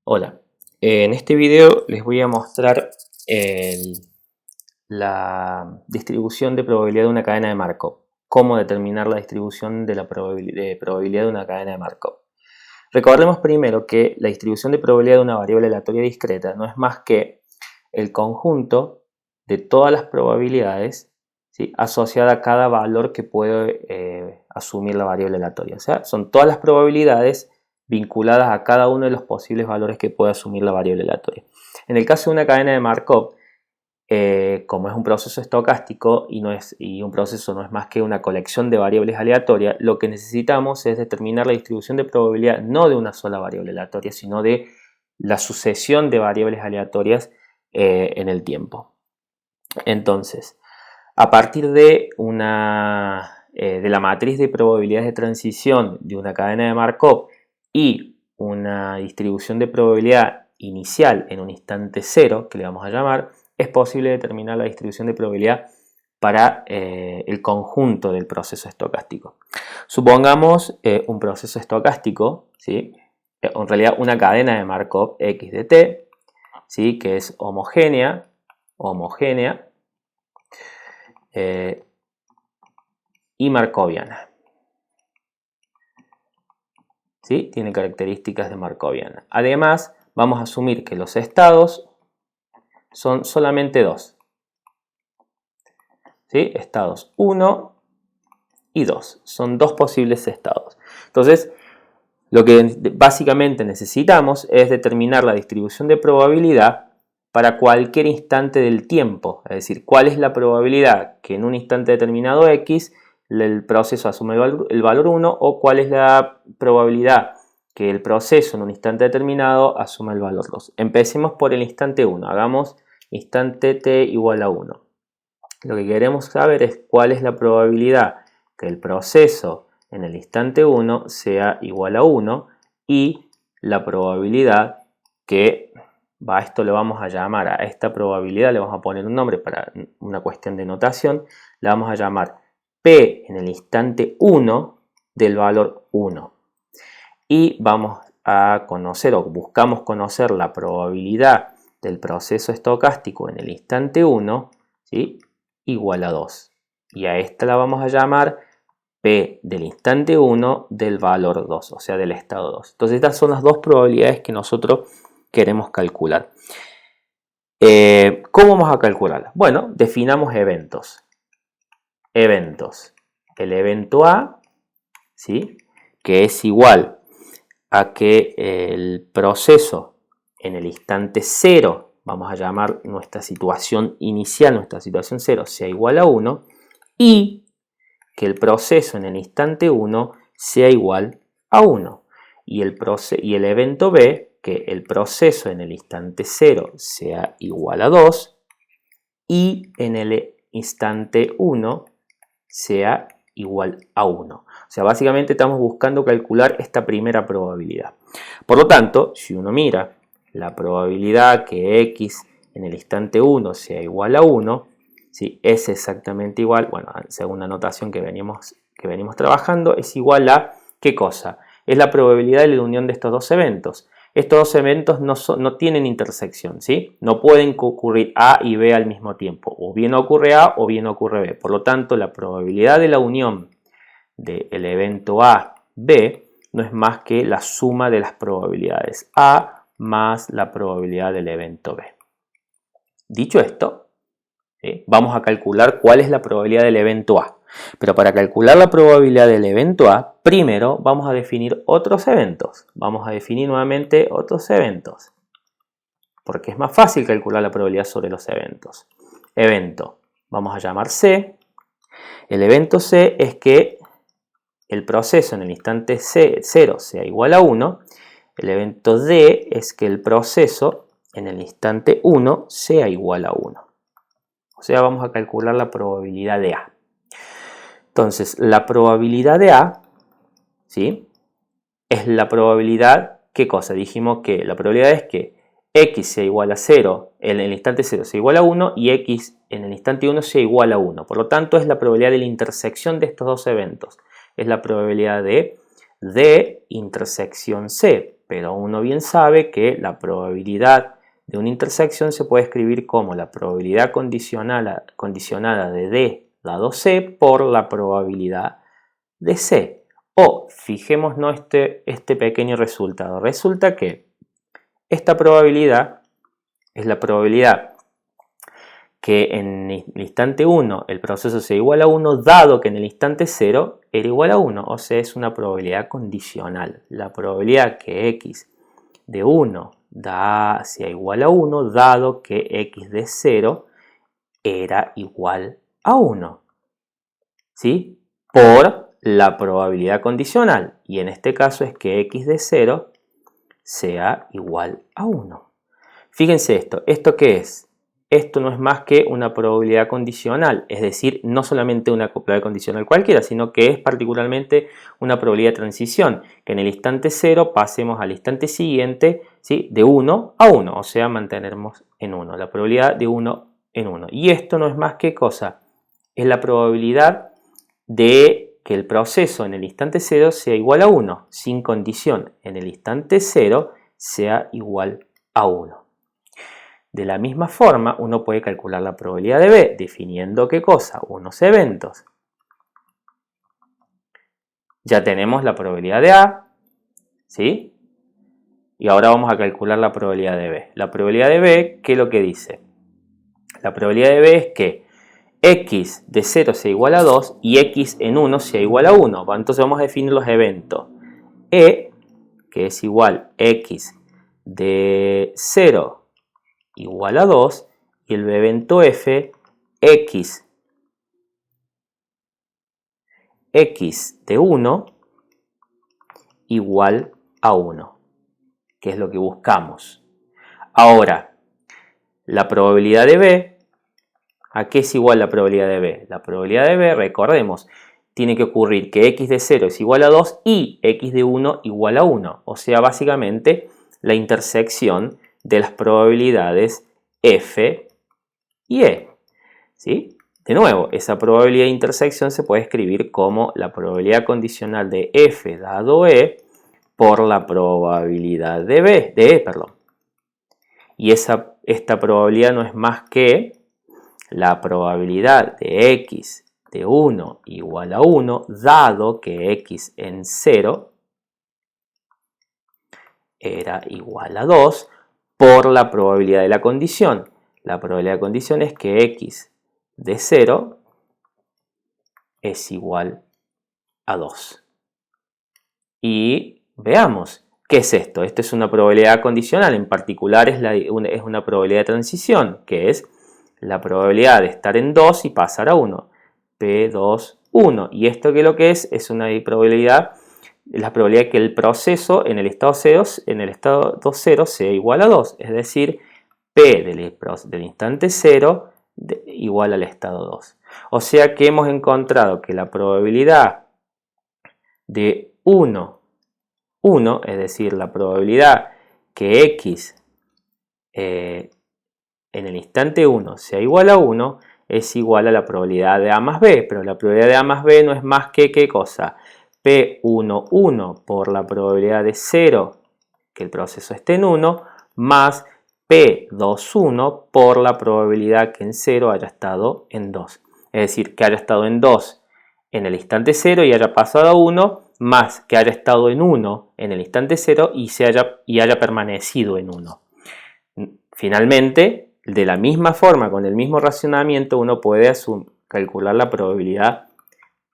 Hola, en este video les voy a mostrar la distribución de probabilidad de una cadena de Markov. Cómo determinar la distribución de la probabilidad de una cadena de Markov. Recordemos primero que la distribución de probabilidad de una variable aleatoria discreta no es más que el conjunto de todas las probabilidades, ¿sí?, asociada a cada valor que puede asumir la variable aleatoria. O sea, son todas las probabilidades vinculadas a cada uno de los posibles valores que puede asumir la variable aleatoria. En el caso de una cadena de Markov, como es un proceso estocástico y un proceso no es más que una colección de variables aleatorias, lo que necesitamos es determinar la distribución de probabilidad no de una sola variable aleatoria, sino de la sucesión de variables aleatorias en el tiempo. Entonces, a partir de la matriz de probabilidades de transición de una cadena de Markov y una distribución de probabilidad inicial en un instante cero, que le vamos a llamar, es posible determinar la distribución de probabilidad para el conjunto del proceso estocástico. Supongamos un proceso estocástico, ¿sí?, en realidad una cadena de Markov x de t, ¿sí?, que es homogénea y markoviana. ¿Sí? Tiene características de markoviana. Además, vamos a asumir que los estados son solamente dos. ¿Sí? Estados 1 y 2. Son dos posibles estados. Entonces, lo que básicamente necesitamos es determinar la distribución de probabilidad para cualquier instante del tiempo. Es decir, cuál es la probabilidad que en un instante determinado x el proceso asume el valor 1 o cuál es la probabilidad que el proceso en un instante determinado asuma el valor 2. Empecemos por el instante 1. Hagamos instante t igual a 1. Lo que queremos saber es cuál es la probabilidad que el proceso en el instante 1 sea igual a 1 y la probabilidad que, esto lo vamos a llamar, a esta probabilidad le vamos a poner un nombre para una cuestión de notación, la vamos a llamar P en el instante 1 del valor 1. Y vamos a conocer o buscamos conocer la probabilidad del proceso estocástico en el instante 1, ¿sí?, igual a 2. Y a esta la vamos a llamar P del instante 1 del valor 2, o sea, del estado 2. Entonces estas son las dos probabilidades que nosotros queremos calcular. ¿Cómo vamos a calcularlas? Bueno, definamos eventos. El evento A, ¿sí?, que es igual a que el proceso en el instante 0, vamos a llamar nuestra situación inicial, nuestra situación 0, sea igual a 1, y que el proceso en el instante 1 sea igual a 1. Y el evento B, que el proceso en el instante 0 sea igual a 2 y en el instante 1 sea igual a 1. O sea, básicamente estamos buscando calcular esta primera probabilidad. Por lo tanto, si uno mira la probabilidad que x en el instante 1 sea igual a 1, ¿sí?, es exactamente igual, bueno, según la notación que venimos trabajando, es igual a, ¿qué cosa? Es la probabilidad de la unión de estos dos eventos. Estos dos eventos no tienen intersección, ¿sí? No pueden ocurrir A y B al mismo tiempo. O bien ocurre A o bien ocurre B. Por lo tanto, la probabilidad de la unión del evento A, B, no es más que la suma de las probabilidades A más la probabilidad del evento B. Dicho esto, ¿sí?, vamos a calcular cuál es la probabilidad del evento A. Pero para calcular la probabilidad del evento A, primero vamos a definir otros eventos. Vamos a definir nuevamente otros eventos, porque es más fácil calcular la probabilidad sobre los eventos. Evento, vamos a llamar C. El evento C es que el proceso en el instante 0 sea igual a 1. El evento D es que el proceso en el instante 1 sea igual a 1. O sea, vamos a calcular la probabilidad de A. Entonces, la probabilidad de A, ¿sí?, es la probabilidad, ¿qué cosa? Dijimos que la probabilidad es que x sea igual a 0, en el instante 0 sea igual a 1 y x en el instante 1 sea igual a 1. Por lo tanto, es la probabilidad de la intersección de estos dos eventos. Es la probabilidad de D intersección C, pero uno bien sabe que la probabilidad de una intersección se puede escribir como la probabilidad condicionada de D dado C por la probabilidad de C. O fijémonos este pequeño resultado. Resulta que esta probabilidad es la probabilidad que en el instante 1 el proceso sea igual a 1, dado que en el instante 0 era igual a 1. O sea, es una probabilidad condicional. La probabilidad que x de 1 sea igual a 1, dado que x de 0 era igual a 1. ¿Sí? Por la probabilidad condicional. Y en este caso es que x de 0 sea igual a 1. Fíjense esto. ¿Esto qué es? Esto no es más que una probabilidad condicional, es decir, no solamente una probabilidad condicional cualquiera, sino que es particularmente una probabilidad de transición, que en el instante 0 pasemos al instante siguiente, ¿sí? De 1 a 1, o sea, mantenernos en 1, la probabilidad de 1 en 1. Y esto no es más que cosa, es la probabilidad de que el proceso en el instante 0 sea igual a 1, sin condición, en el instante 0 sea igual a 1. De la misma forma, uno puede calcular la probabilidad de B definiendo ¿qué cosa? Unos eventos. Ya tenemos la probabilidad de A, ¿sí? Y ahora vamos a calcular la probabilidad de B. La probabilidad de B, ¿qué es lo que dice? La probabilidad de B es que x de 0 sea igual a 2 y x en 1 sea igual a 1. Entonces vamos a definir los eventos. E, que es igual x de 0 igual a 2, y el evento f, x de 1 igual a 1, que es lo que buscamos. Ahora, la probabilidad de B, ¿a qué es igual la probabilidad de B? La probabilidad de B, recordemos, tiene que ocurrir que x de 0 es igual a 2 y x de 1 igual a 1. O sea, básicamente la intersección de las probabilidades f y e. ¿Sí? De nuevo, esa probabilidad de intersección se puede escribir como la probabilidad condicional de f dado e por la probabilidad de e. Y esta probabilidad no es más que la probabilidad de x de 1 igual a 1, dado que x en 0 era igual a 2, por la probabilidad de la condición. La probabilidad de condición es que x de 0 es igual a 2. Y veamos, ¿qué es esto? Esto es una probabilidad condicional, en particular es una probabilidad de transición, que es la probabilidad de estar en 2 y pasar a 1. P2, 1. Y esto que lo que es una probabilidad, la probabilidad de que el proceso en el estado 0, sea igual a 2. Es decir, P del instante 0 igual al estado 2. O sea que hemos encontrado que la probabilidad de 1, es decir, la probabilidad que x en el instante 1 sea igual a 1, es igual a la probabilidad de A más B, pero la probabilidad de A más B no es más que ¿qué cosa? P1, 1 por la probabilidad de 0, que el proceso esté en 1, más P2, 1 por la probabilidad que en 0 haya estado en 2. Es decir, que haya estado en 2 en el instante 0 y haya pasado a 1, más que haya estado en 1 en el instante 0 y haya permanecido en 1. Finalmente, de la misma forma, con el mismo racionamiento, uno puede calcular la probabilidad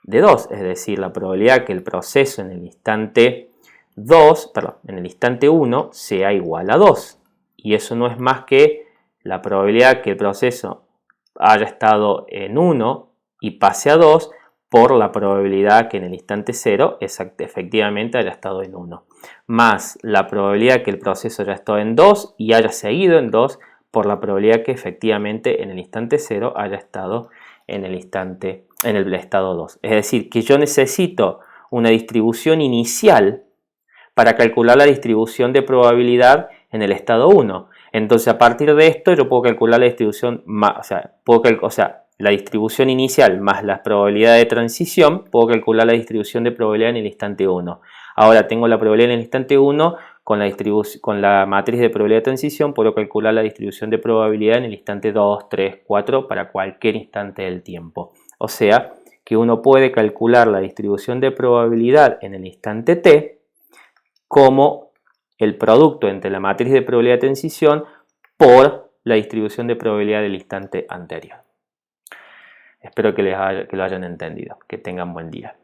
de 2, es decir, la probabilidad que el proceso en el instante 1 sea igual a 2. Y eso no es más que la probabilidad que el proceso haya estado en 1 y pase a 2 por la probabilidad que en el instante 0 efectivamente haya estado en 1, más la probabilidad que el proceso haya estado en 2 y haya seguido en 2 por la probabilidad que efectivamente en el instante 0 haya estado en el estado 2. Es decir, que yo necesito una distribución inicial para calcular la distribución de probabilidad en el estado 1. Entonces, a partir de esto, yo puedo calcular la distribución, la distribución inicial más la probabilidad de transición, puedo calcular la distribución de probabilidad en el instante 1. Ahora tengo la probabilidad en el instante 1, con la matriz de probabilidad de transición puedo calcular la distribución de probabilidad en el instante 2, 3, 4 para cualquier instante del tiempo. O sea que uno puede calcular la distribución de probabilidad en el instante t como el producto entre la matriz de probabilidad de transición por la distribución de probabilidad del instante anterior. Espero que lo hayan entendido. Que tengan buen día.